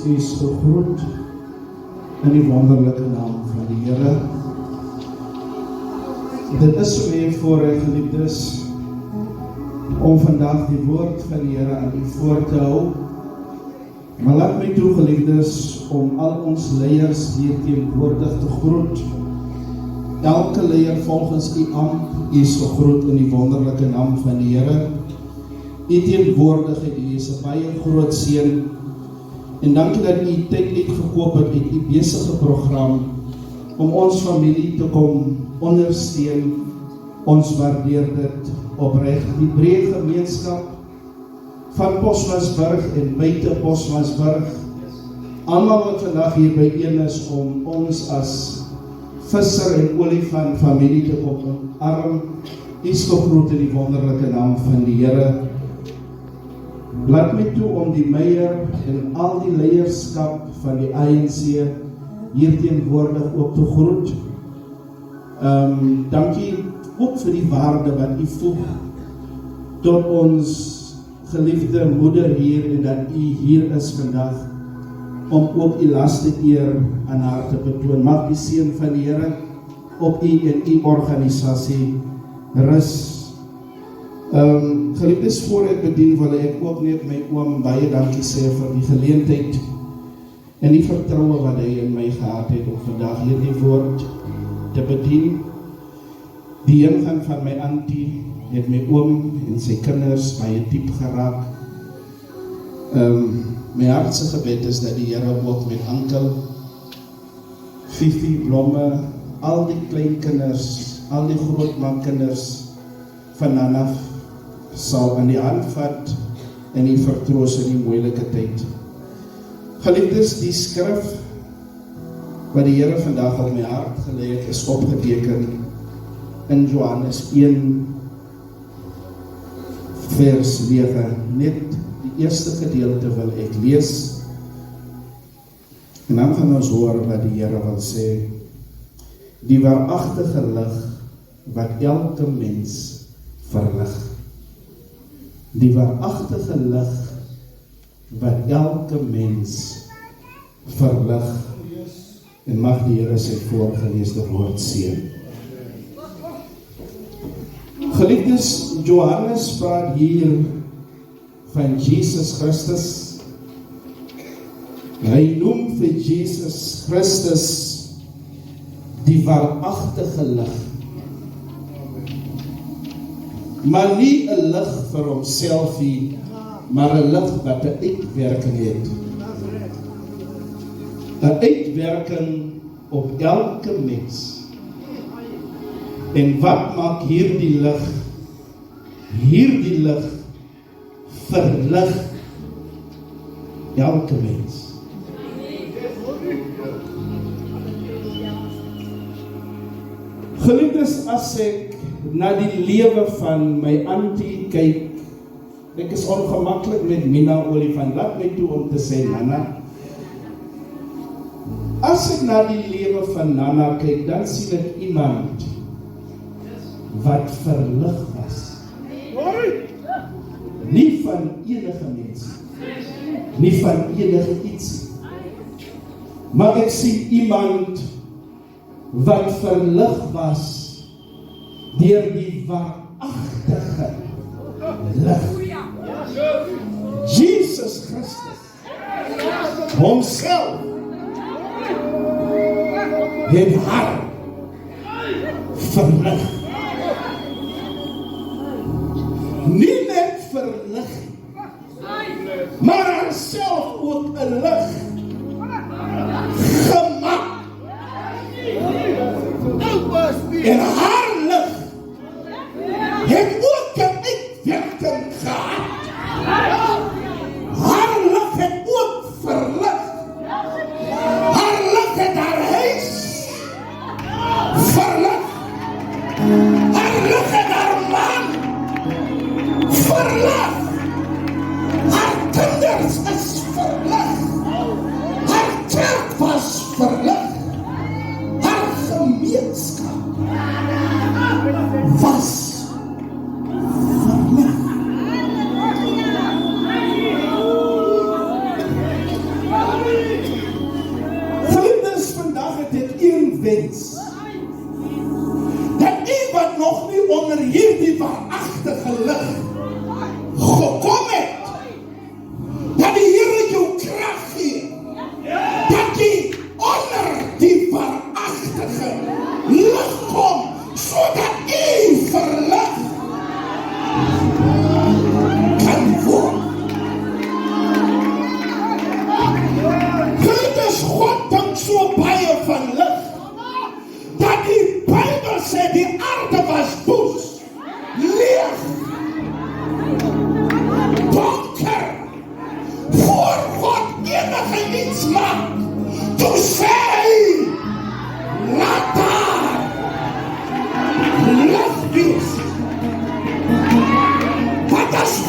u is gegroet in die wonderlike naam van die Here. Dit is vir my voorreg, geliefdes, om vandag die woord van die Here aan u voor te hou. Maar laat my toe, geliefdes, om al ons leiers hier teenwoordig te groet. Elke leier volgens u ambt, u is gegroet in die wonderlike naam van die Here. U teenwoordigheid, u is 'n baie groot seën. En dankie dat u tyd uitgekoop het uit u besige program om ons familie te kom ondersteun. Ons waardeer dit opreg. Die breë gemeenskap van Bosmansburg en buite Bosmansburg, almal wat vandag hier byeen is om ons as Visser en Olifant familie te kom omarm, is gegroet in die wonderlike naam van die Here. Laat my toe om die meier en al die leierskap van die ANC hier teenwoordig ook te groet. Dankie ook vir die waarde wat u voeg tot ons geliefde moeder hier en dat u hier is vandag om ook u laaste eer aan haar te betoon. Mag die seën van die Here op u en u organisasie rus. Geliefdes, voor ek bedien wil ek ook net my oom baie dankie sê vir die geleentheid en die vertroue wat hy in my gehad het om vandag hierdie woord te bedien. Die ingang van my auntie het my oom en sy kinders baie diep geraak. My hartse gebed is dat die Here ook met Ankel, Fifi, Blomme, al die kleinkinders, al die grootmankinders van Nana sal aan die hand vat en die vertroos in die moeilike tyd. Geliefdes, die skrif wat die Here vandag op my hart gelê het, is opgeteken in Johannes 1 vers 9. Net die eerste gedeelte wil ek lees en dan gaan ons hoor wat die Here wil sê. Die waaragtige lig wat elke mens verlig. Die waaragtige lig wat elke mens verlig. En mag die Here sy voorgeleesde woord seën. Geliefdes, Johannes praat hier van Jesus Christus. Hy noem vir Jesus Christus die waaragtige lig. Maar nie 'n lig vir homself nie, maar 'n lig wat 'n uitwerking het. 'n Uitwerking op elke mens. En wat maak hierdie lig? Hierdie lig verlig elke mens. Geliefdes, as ek na die lewe van my auntie kyk, ek is ongemaklik met Mina Olifant, laat my toe om te sê Nana. As ek na die lewe van Nana kyk, dan sien ek iemand wat verlig was. Nie van enige mens, nie van enige iets, maar ek sien iemand wat verlig was deur die waaragtige lig. Jesus Christus homself het haar verlig. Nie net verlig, maar haarself ook 'n lig gemaak. En haar lig het ook 'n uitwerking gehad. Haar lig het ook verlig. Haar lig het haar huis verlig. Haar lig het haar man verlig. Haar kinders is verlig.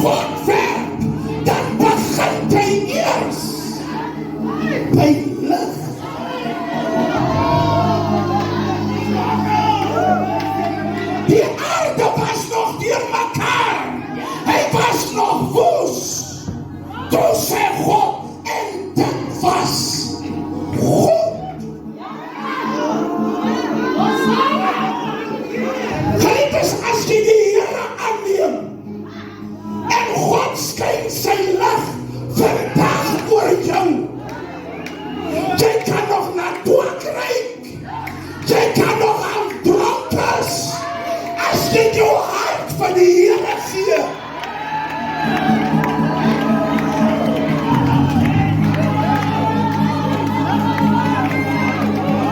God werk, dan begin hy eers by lig. Die aarde was nog deur mekaar. Hy was nog woes. Toe sê God, en dit was goed. Geliefdes, as jy die Here aanneem, en God skyn sy lig vandag oor jou, jy kan nog na dood ryk, jy kan nog aan dronk is, as jy jou hart van die Here gee.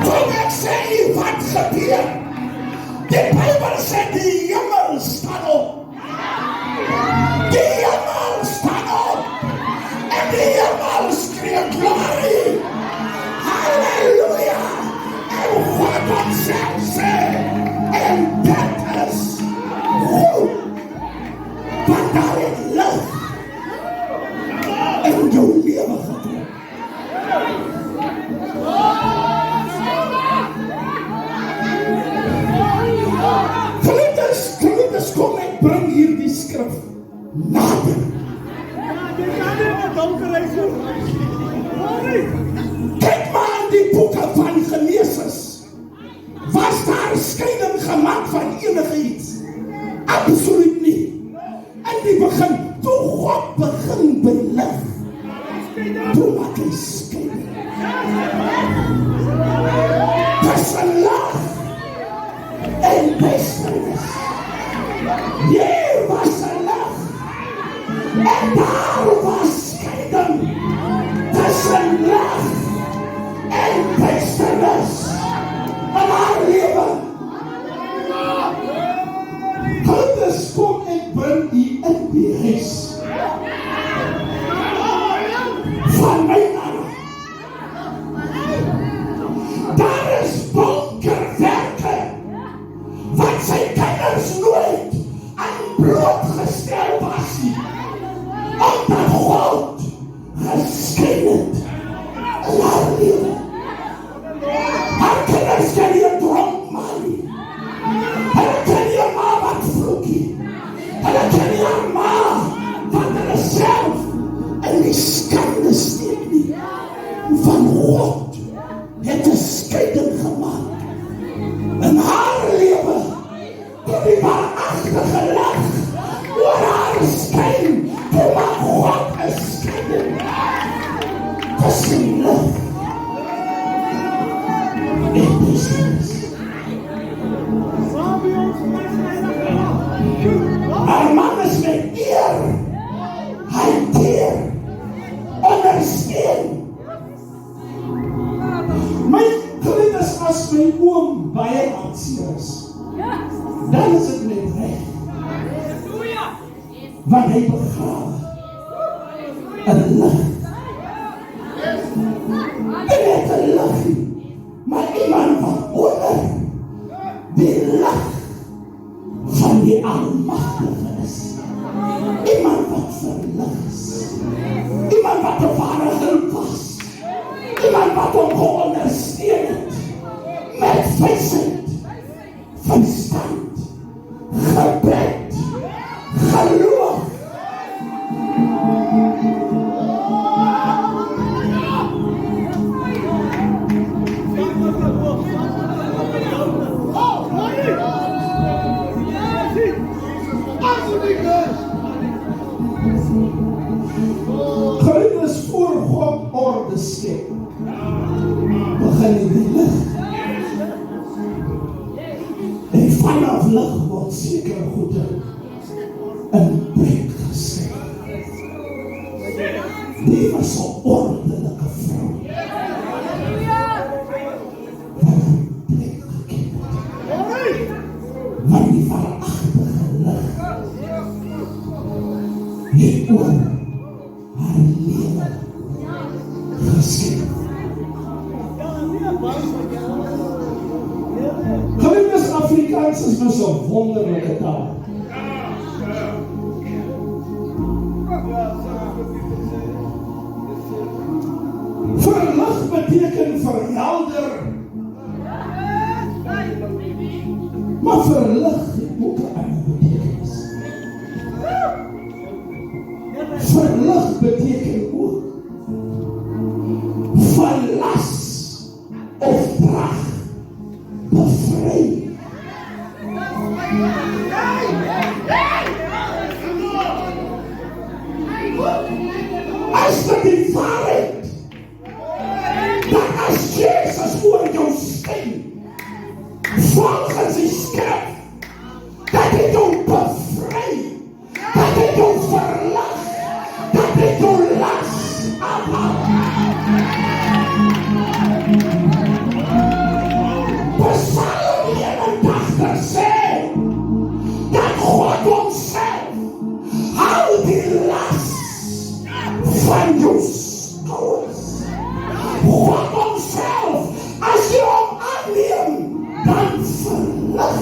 Kom ek sê wat gebeur? Die Bijbel sê die hemel staan op. Die hemel staan op. En die hemel skree glorie. Halleluja. En God homself sê, en dit is goed. Want daar het lig in jou lewe gekom. Geliefdes, kom ek bring hier die skrif nader. Kyk maar aan die boeke van Genesis. Was daar skeiding gemaak van enige iets? Absoluut nie. In die begin, toe God begin belig, toe maak hy skeiding. Tussen lig en duisternis. Hier was 'n lig, en daar was skeiding tussen lig en duisternis in haar lewe. Geliefdes, kom ek bring u in die huis van my Here. Daar is bunkerwerke wat sy kinders nooit aan blootgestel was nie, omdat God geskyn het in haar lewe. Haar kinders kan nie 'n dronk man nie. Hulle kan nie 'n ma wat vloek nie. Hulle kan nie 'n ma wat hulle self in die skande steek nie. Van God het 'n skeiding gemaak in haar lewe. Toe die waaragtige lig oor haar skyn, toe maak God 'n skeiding tussen lig en duisternis. Haar man is met eer, hanteer, ondersteun. My geliefdes, as my oom baie hartseer is, dan is dit net reg. Want hy begrawe 'n lig. En net 'n lig, maar iemand wat onder die lig van die Almagtige is. Iemand wat verlig is. Iemand wat 'n ware hulp was. Iemand wat hom geondersteun het met wysheid, verstand, gebed, geloof. Geliefdes, voor God orde skep, begin hy die lig. En vanaf lig word sekere goede in plek gestel. Die was 'n ordelike vrou. Wat 'n plek geken het. Want die waaragtige lig het oor haar lewe geskep. Geliefdes, Afrikaans is mos 'n wonderlike taal. beteken verhelder. Maar verlig het ook 'n ander betekenis. Verlig beteken ook van las of drag bevry. As dit die waarheid, dat as Jesus oor jou skyn, volgens die skrif, dat hy jou bevry, dat hy jou verlig, dat hy jou las afhaal. Psalm 81 sê, dat God homself hou die las van jou skouers. God homself, as jy hom aanneem, dan verlig.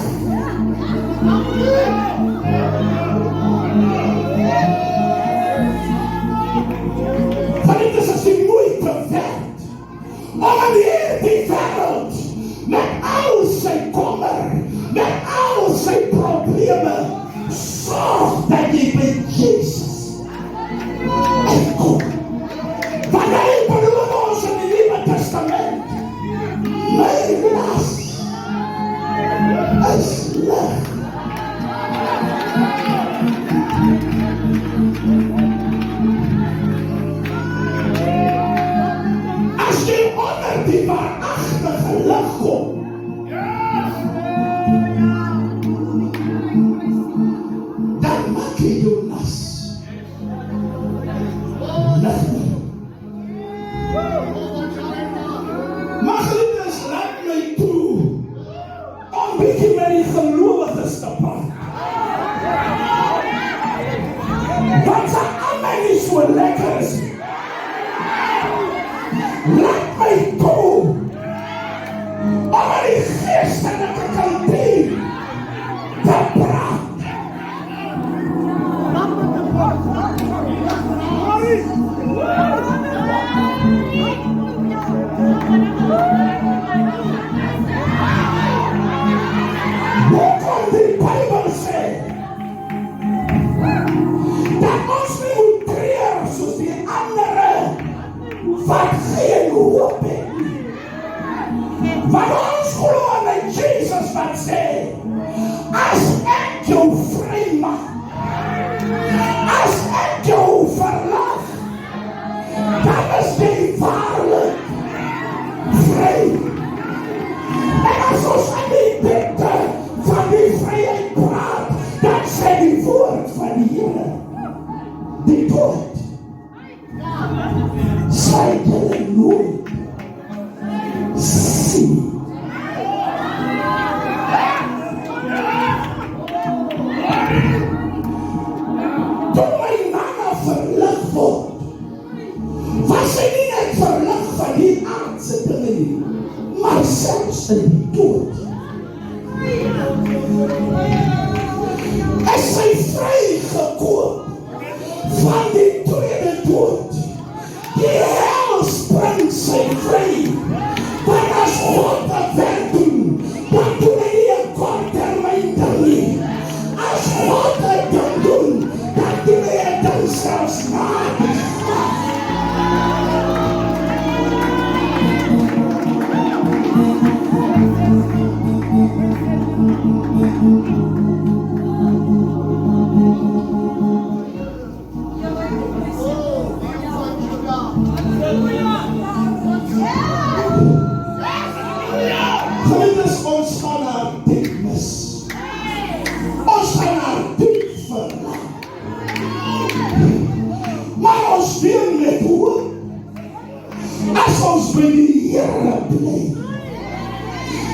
Want dit is as die moeite werd, om in hierdie wêreld, met al sy kommer, met al sy probleme, sorg dat jy by Jesus uitkom. Want hy beloof ons in die Nuwe Testament, my las is lig. As jy onder die waaragtige lig kom, dan maak jy jou las lig. Maar geliefdes, laat my toe om bietjie met die gelowiges te praat. Want sy almal nie so lekker is. Laat my toe om met die geestelike kultuur te praat. Hoekom die Bybel sê dat ons nie moet treur soos die ander wat geen hoop het nie. Want ons glo in Jesus wat sê, as ek jou vry maak, as ek jou verlaat, dan is jy waarlik vry. En as ons aan die diepte van die vryheid praat, dan sê die woord van die Here, die dood sal julle nooit sien. Toe my nanne verlig word, was sy nie net verlig van die aardse dinge nie, maar selfs in die dood. Is sy vrygekoop van die tweede dood. Die hel spring sy vry. Want as God het werk doen, dan doen hy nie 'n korttermyn ding nie. As God het doen, dan doen hy 'n ding selfs na die straf. Geliefdes, ons gaan naar diepnis. Ons gaan naar diep verlang. Maar ons wil met hoop. As ons by die Here bly,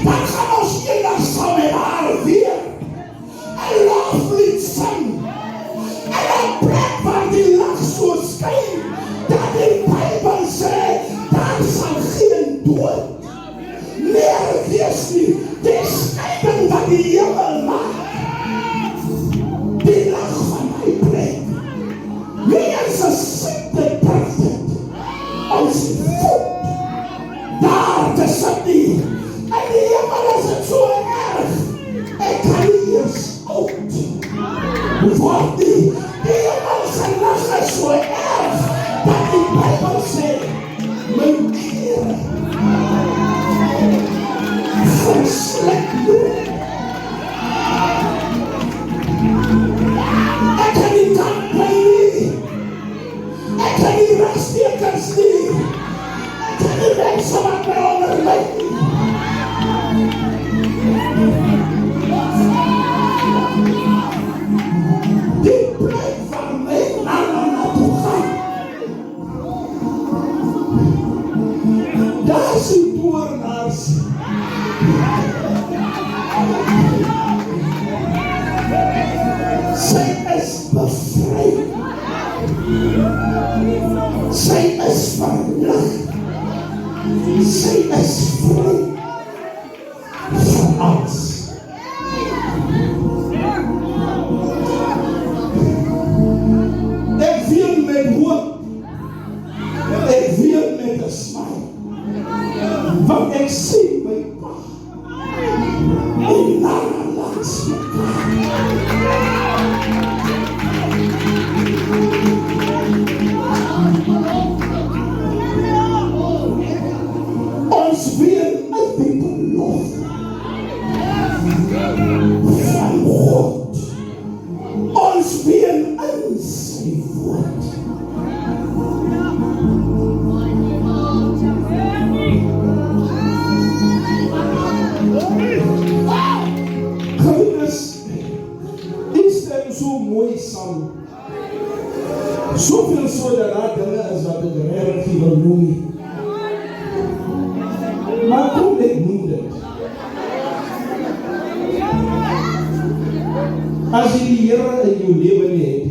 dan gaan ons eendag saam met haar weer 'n loflied sing. En 'n plek waar die lig so skyn, dat die Bybel sê, daar sal geen dood meer wees nie. Die skeiding van die hemel maak, die lig van my plek. Nie eens 'n siekte tref dit, ons voet nie. Die hemelse lig is so erg, dat die Bybel sê, my klere verslik nie. Ek kan nie dank by nie. Ek kan nie regstekens nie. Ek kan nie mense wat my onderleid nie. Die plek van my na toe gaan. Daar is die doornaars. Sy is bevry. Sy is verlig. Sy is vry van alles. Ek weer met hoop. Ek weer met 'n smile. Want ek sien my pa. En langs ons weer uit die belofte van God. Ons weer in sy woord. Geliefdes, die stem so mooi saam. Soveel so dat daar dinge is wat ek regtig nie wil noem nie. Maar kom ek noem dit. As jy die Here in jou lewe het,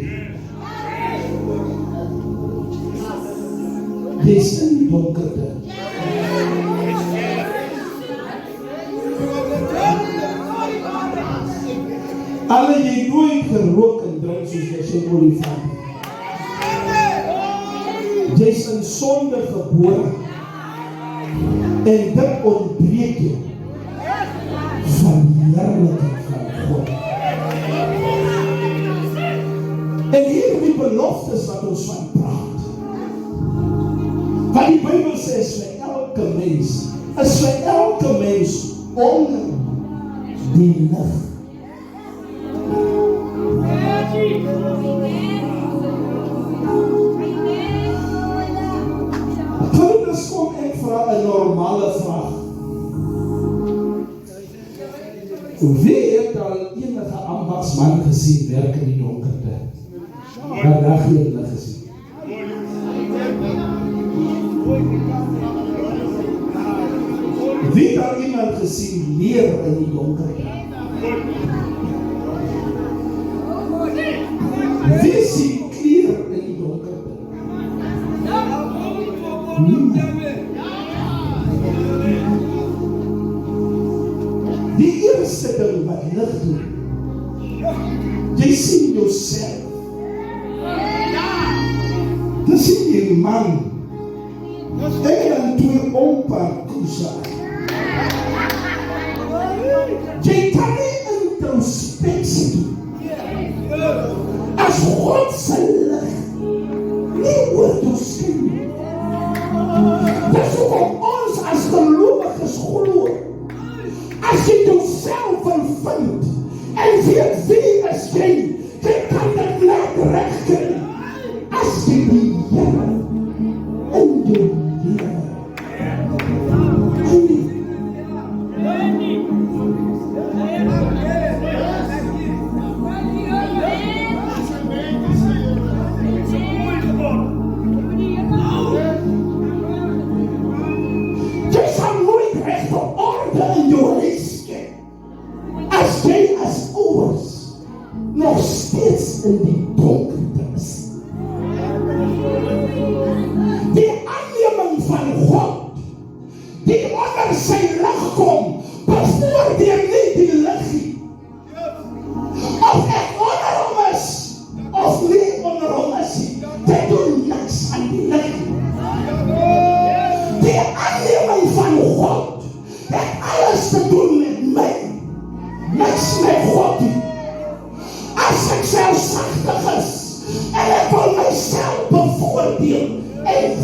jy is in die donkerte. Alle jy nooit gerook en drink soos jy sê olifant. Jy is in sonde gebore en dit ontbreek jou van die heerlikheid van God. En hier die beloftes wat ons van praat. Wat die Bybel sê is vir elke mens onder die lig. Kinders, kom ek vra 'n normale vraag. Wie het al enige ambagsman gesien werk in die donkerte? Wat dag jy hulle gesien? Wie het al iemand gesien leer in die donkerte? Wie sien kleur in die donkerte? Die eerste ding wat lig doen, jy sien jouself. Dis die man. Ek en twee ompa kusa. Jy kan nie introspectie doen. As God se lig nie oor jou skyn. Dis hoekom ons as gelowiges glo. As jy jouself wil vind en weet wie is jy, jy kan dit net regkry. As jy die Here in jou lewe. Nog steeds in die donkerte is.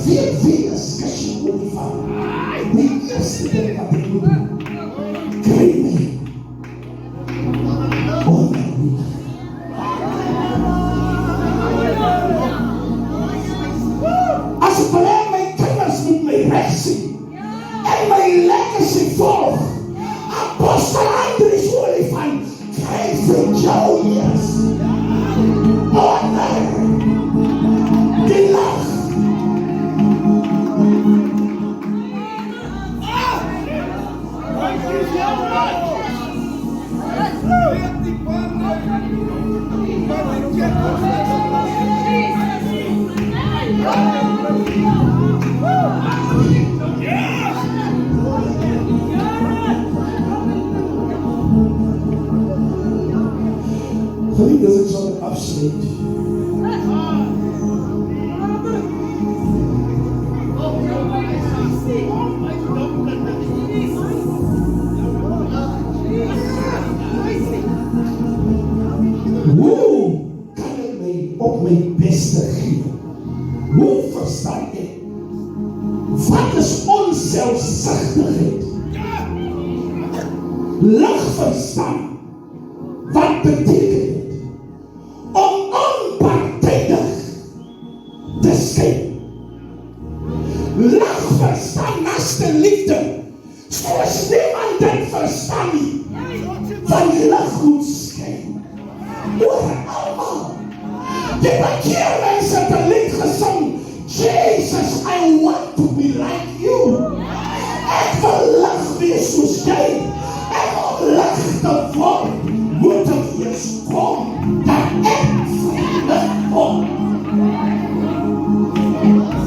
weet wie is kusje olifant. Die eerste ding wat ek moet doen, kry my onderweg. As ek wil my kinders moet my reg sien en my legacy volg, Apostel Andries Olifant kry vir jou eers onder die lag. Geliefdes, ek sal dit afsluit. Hoe kan ek my op my beste gee? Hoe verstaan ek? Wat is onselfsugtigheid? Lig verstaan. Wat beteken dit? Om onpartydig te skyn. Lig verstaan naaste liefde, soos niemand dit verstaan nie. Van lig moet skyn oor almal. Die bekeermense het 'n lied gesing, Jesus, I want to be like you. Ek wil lig wees soos jy. Ek wil lig te word. Moet ek eers kom, dat ek vrydig kom.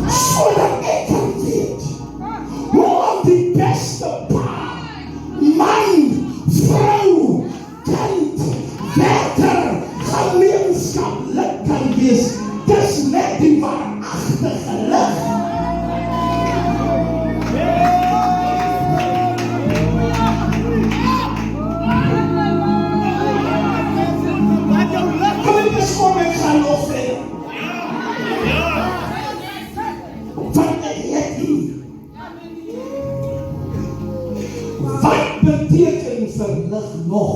Sodat ek kan weet, hoe om die beste pa, man, vrou, kind, werker, gemeenskap lid kan wees. Dis net die waaragtige lig. Kom ek gaan nog verder. Wat ek hier. Wat beteken verlig nog?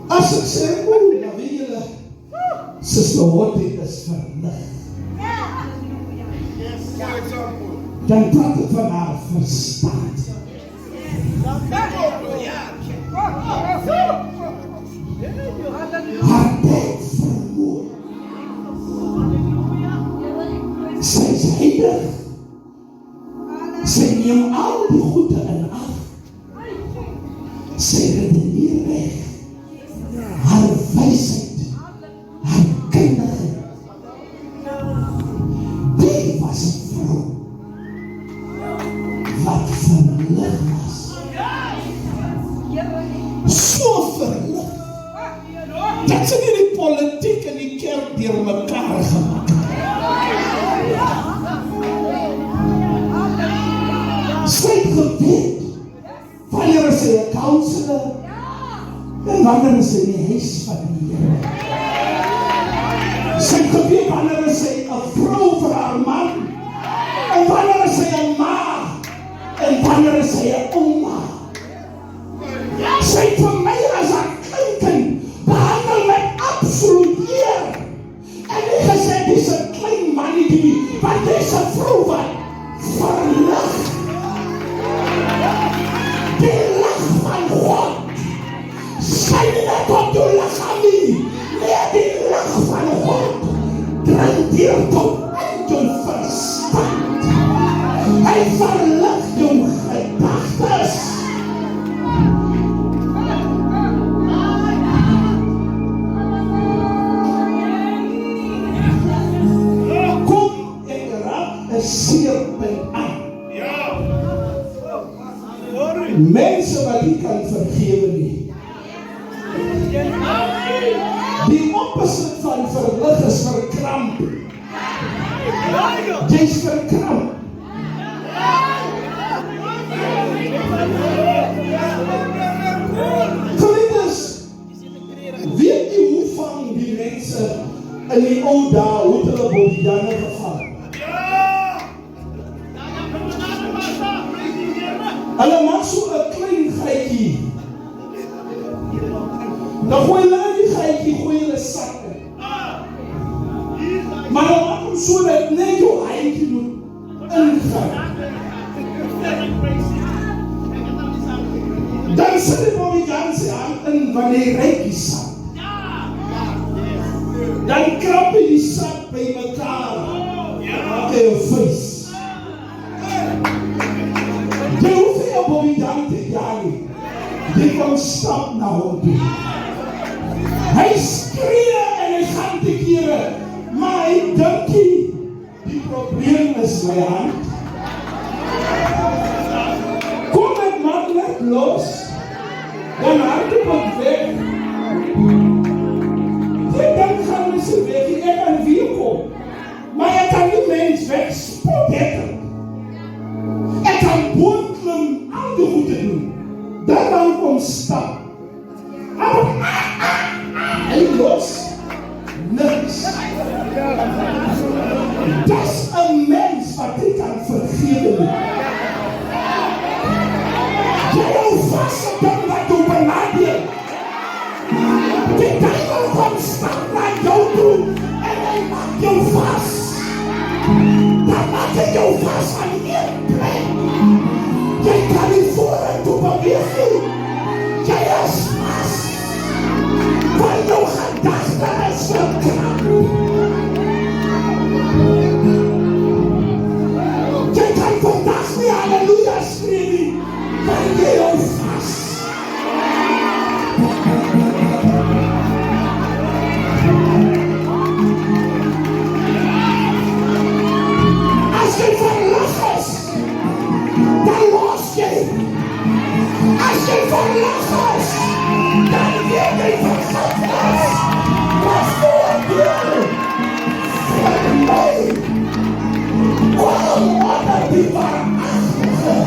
As ek sê, dan weet julle, Sister Hortie is verlig. Dan praat ek van haar verstand. Haar denkvermoë. Sy is heilig. Sy neem al die goede in ag. Sy redeneer reg. Haar wysheid, haar kundigheid. Die was 'n vrou wat verlig was. So verlig. Dat sy nie die politiek en die kerk deur mekaar gemaak het. Sy het geweet wanneer is sy 'n counselor en wanneer is sy in die huis van die Here. Sy het geweet wanneer is sy 'n vrou vir haar man en wanneer is sy 'n ma en wanneer is sy 'n ouma. Sy het vir my as 'n kind behandel met absoluut eer. En nie gesê dis 'n klein mannetjie, maar dis 'n vrou wat verlig. Die lig van God skyn net op jou liggaam nie. Nee, die lig van God dring deur tot in jou verstand. Hy verlig jou gedagtes. Seerpunt aan. Mense wat nie kan vergewe nie. Die opposite van verlig is verkramp. Jy's verkramp. Geliefdes, weet jy hoe vang die mense In die ou dae, hoe het hulle Bobbejane gevat? Hulle maak so 'n klein geitjie. Dan gooi hulle in die geitjie, gooi hulle sak in. Maar dan maak hom so dat net jou handjie moet ingaan. Dan sit die Bobbejane se hand in wanneer hy rykie sak. Dan krap hy die sak by mekaar. Maak hy 'n vuis. Jy hoef nie 'n Bobbejane te jaag nie. Jy kan stap na hom toe. Hy skree en hy gaan te kere, maar hy dink die probleem is my hand. Kom ek maak net los, dan hardloop ek weg. Dan gaan my se weg, ek kan weer kom. Maar ek kan nie mens wegspoed hekken. Ek kan boomklim, al die goede doen. Dan kom stap. Hy los niks. Dis 'n mens wat jy kan vergewe. Jy hou vas op dit wat jy benadeel. Die duivel kom stap na jou toe en hy maak jou vas. Dan maak hy jou vas aan een plek. Jy kan nie vorentoe beweeg nie. Jy is vas. Want jou gedagte is verkrap. Jy kan vandag nie halleluja skree nie, want jy hou vas. As jy verlig is, dan los jy. As jy verlig is, dan weet jy vergat is. Maar voordeel vir my kwam onder die waarachtige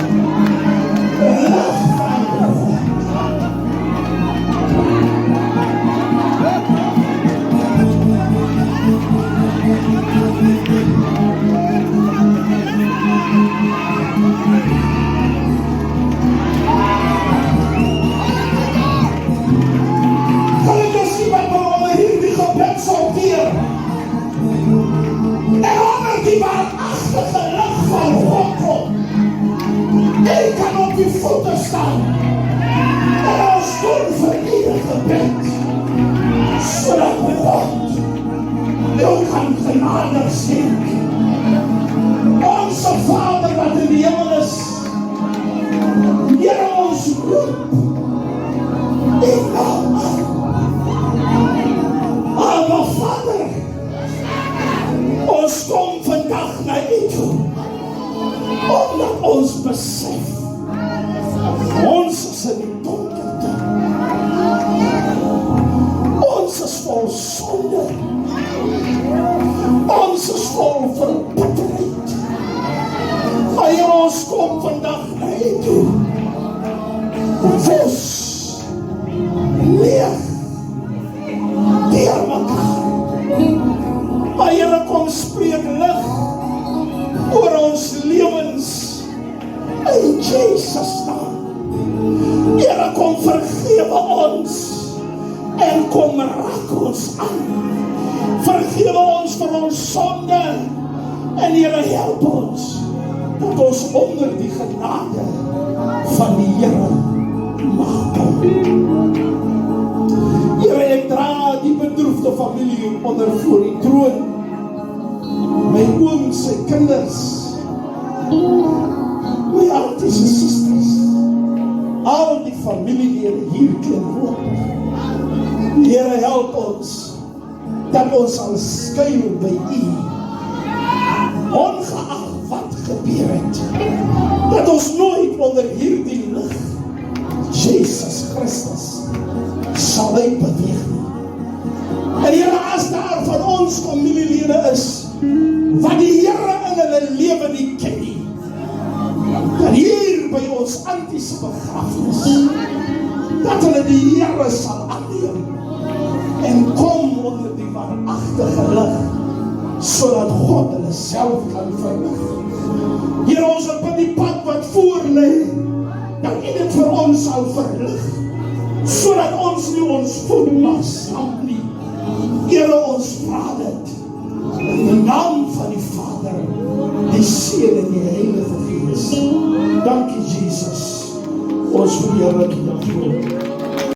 lig van God. Die waarachtige lig van God kom. Jy kan op die voete staan en ons doen vir ieder gebed, sodat God jou kan genadig sien. Onze Vader wat in die hemel is, Here ons roep die naam aan. Abba Vader, ons kom vandag na U toe, omdat ons besef, ons is in die donkerte. Ons is vol sonde. Ons is vol verbitterheid. Maar Heer, ons kom vandag na U toe. Vos, leeg, deur mekaar. Maar Here, kom spreek lig oor ons lewens in Jesus naam. Here, kom vergewe ons en kom raak ons aan. Vergewe ons vir ons sonde en Here, help ons dat ons onder die genade van die Here mag kom. Here, ek dra die bedroefde familie onder voor die troon. My oom, sy kinders, my aunties en sisters, al die familielede hier teenwoordig. Here, help ons dat ons sal skuil by U, ongeag wat gebeur het, dat ons nooit onder hierdie lig Jesus Christus sal uitbeweeg nie. En Here, as daar van ons familielede is wat die Here in hulle lewe nie ken nie, dat hier by ons aunties begrafnis, dat hulle die Here sal aanneem en kom onder die waaragtige lig, sodat God hulle self kan verlig. Here, ons op die pad wat voor lê, dat U dit vir ons sal verlig, sodat ons nie ons voet mag stamp nie. Here, ons vra dit in die naam van die Vader, die Seun en die Heilige Gees. Dankie Jesus, ons verheerlik U daarvoor.